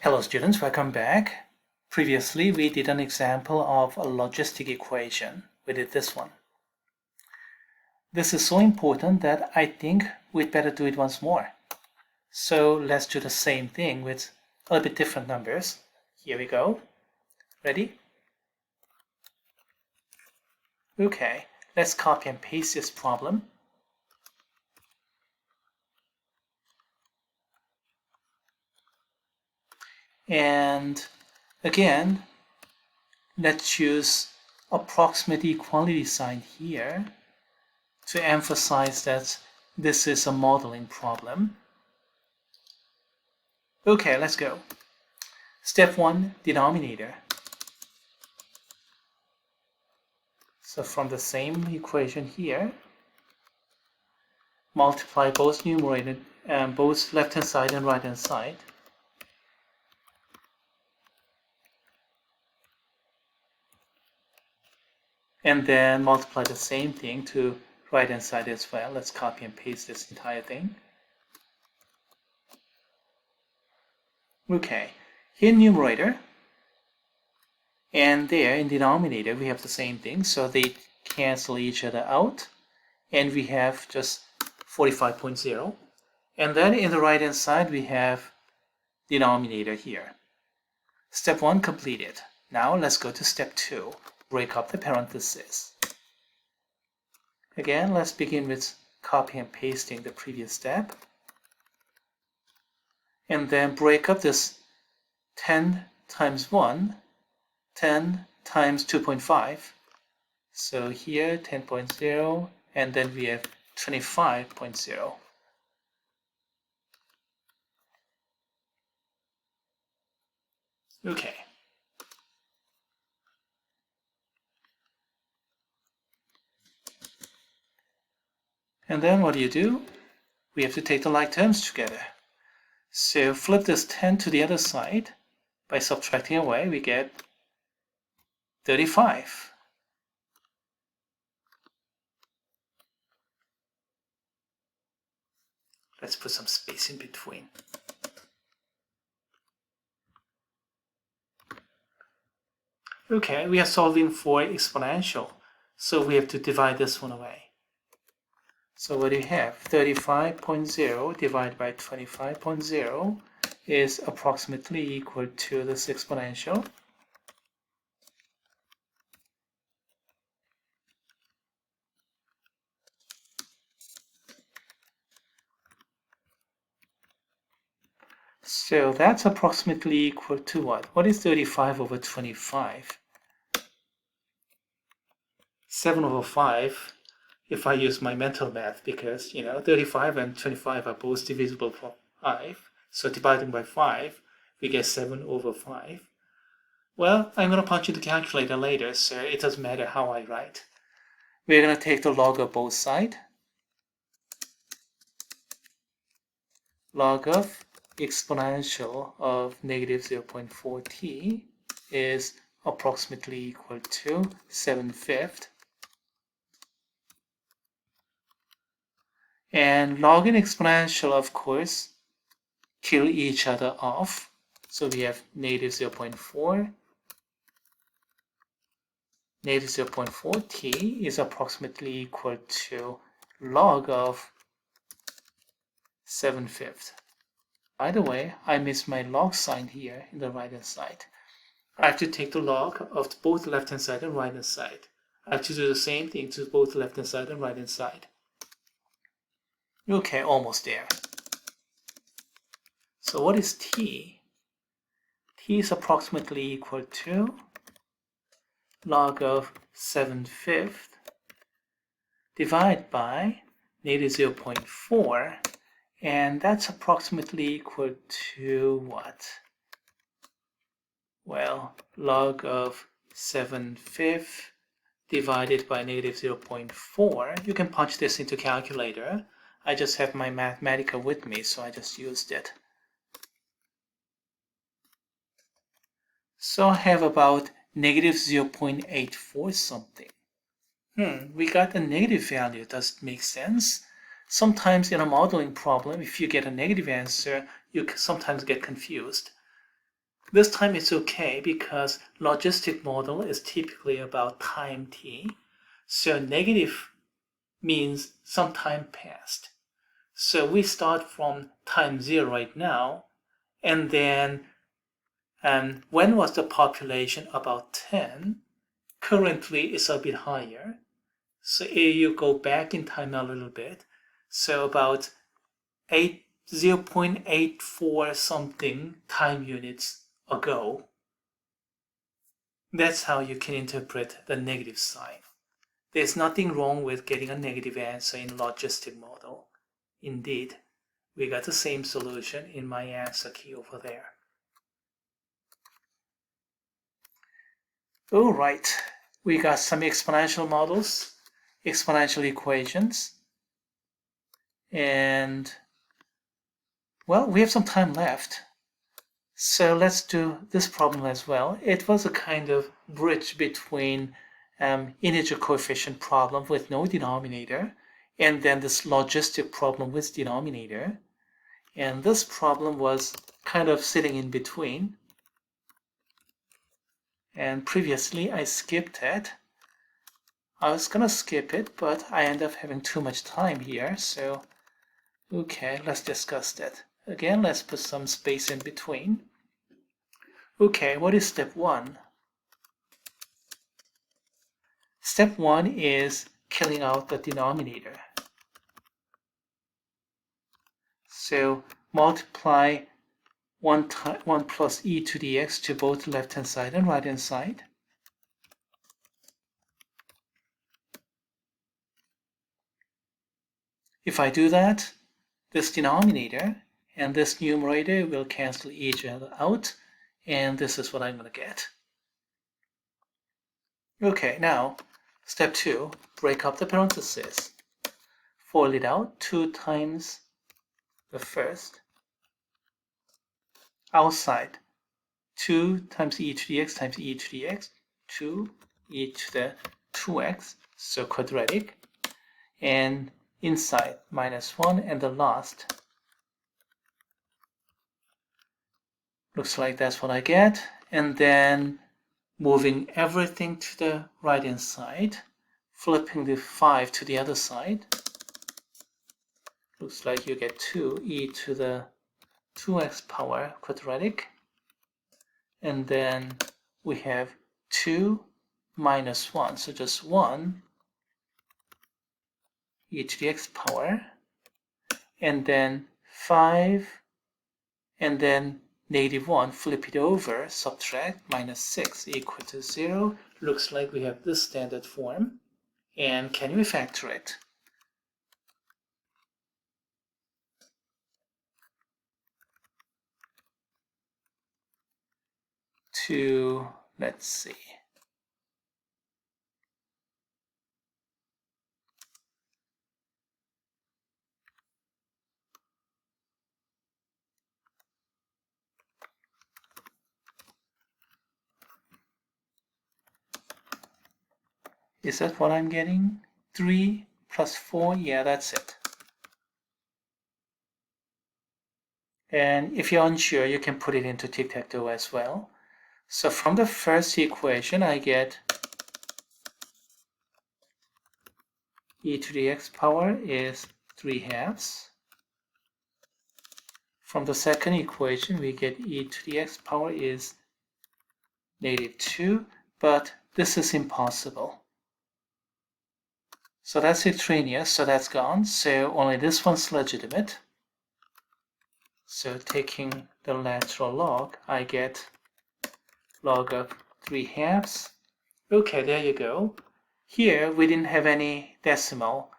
Hello students, welcome back. Previously we did an example of a logistic equation. We did this one. This is so important that I think we'd better do it once more. So let's do the same thing with a little bit different numbers. Here we go. Ready? Okay, let's copy and paste this problem. And again, let's choose approximate equality sign here to emphasize that this is a modeling problem. Okay, let's go. Step 1, denominator. So from the same equation here, multiply both numerator and both left-hand side and right-hand side. And then multiply the same thing to right-hand side as well. Let's copy and paste this entire thing. Okay, here in numerator and there in denominator we have the same thing, so they cancel each other out and we have just 45.0. And then in the right-hand side we have denominator here. Step 1 completed. Now let's go to step 2. Break up the parentheses. Again, let's begin with copy and pasting the previous step. And then break up this 10 times 1, 10 times 2.5. So here 10.0, and then we have 25.0. Okay. And then what do? We have to take the like terms together. So flip this 10 to the other side. By subtracting away, we get 35. Let's put some space in between. Okay, we are solving for exponential, so we have to divide this one away. So what do you have? 35.0 divided by 25.0 is approximately equal to this exponential. So that's approximately equal to what? What is 35 over 25? 7 over 5, if I use my mental math, because 35 and 25 are both divisible by 5. So dividing by 5, we get 7 over 5. Well, I'm going to punch in the calculator later, so it doesn't matter how I write. We're going to take the log of both sides. Log of exponential of negative 0.4t is approximately equal to 7/5. And log and exponential, of course, kill each other off. So we have negative 0.4. Negative 0.4t is approximately equal to log of 7/5. By the way, I missed my log sign here in the right-hand side. I have to take the log of both left-hand side and right-hand side. I have to do the same thing to both left-hand side and right-hand side. Okay, almost there. So what is t? T is approximately equal to log of 7/5 divided by negative 0.4, and that's approximately equal to what? Well, log of 7/5 divided by negative 0.4. You can punch this into calculator. I just have my Mathematica with me, so I just used it. So I have about negative 0.84 something. We got a negative value. Does it make sense? Sometimes in a modeling problem, if you get a negative answer, you sometimes get confused. This time it's okay because logistic model is typically about time t. So negative means some time passed. So we start from time 0 right now, and then when was the population? About 10. Currently it's a bit higher. So you go back in time a little bit. So about 0.84 something time units ago. That's how you can interpret the negative sign. There's nothing wrong with getting a negative answer in logistic model. Indeed, we got the same solution in my answer key over there. All right, we got some exponential models, exponential equations, and well, we have some time left. So let's do this problem as well. It was a kind of bridge between integer coefficient problem with no denominator and then this logistic problem with denominator. And this problem was kind of sitting in between. And previously I skipped it. I was gonna skip it, but I end up having too much time here. So, okay, let's discuss that. Again, let's put some space in between. Okay, what is step 1? Step 1 is killing out the denominator. So multiply 1 plus e to the x to both left-hand side and right-hand side. If I do that, this denominator and this numerator will cancel each other out, and this is what I'm going to get. Okay, now step 2, break up the parentheses. Fold it out 2 times the first. Outside, 2 times e to the x times e to the x, 2 e to the 2x, so quadratic. And inside, minus 1, and the last. Looks like that's what I get. And then moving everything to the right-hand side, flipping the 5 to the other side. Looks like you get 2e to the 2x power quadratic. And then we have 2 minus 1, so just 1 e to the x power. And then 5, and then negative 1, flip it over, subtract, minus 6 equal to 0. Looks like we have this standard form. And can we factor it? To, let's see. Is that what I'm getting? 3 plus 4, yeah, that's it. And if you're unsure, you can put it into tic-tac-toe as well. So from the first equation, I get e to the x power is 3/2. From the second equation, we get e to the x power is negative 2, but this is impossible. So that's extraneous, so that's gone. So only this one's legitimate. So taking the lateral log, I get log of 3/2. Okay, there you go. Here we didn't have any decimal,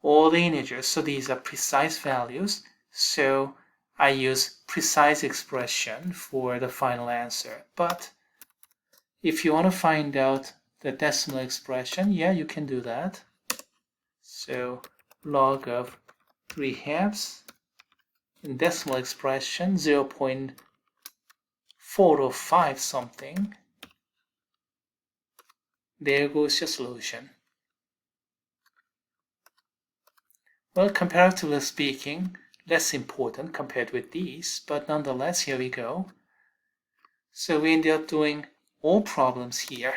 all the integers, so these are precise values. So I use precise expression for the final answer. But if you want to find out the decimal expression, yeah, you can do that. So log of 3/2 in decimal expression 0.405 something. There goes your solution. Well, comparatively speaking, less important compared with these, but nonetheless, here we go. So we ended up doing all problems here.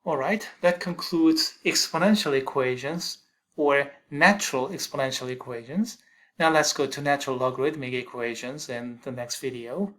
Alright, that concludes exponential equations or natural exponential equations. Now let's go to natural logarithmic equations in the next video.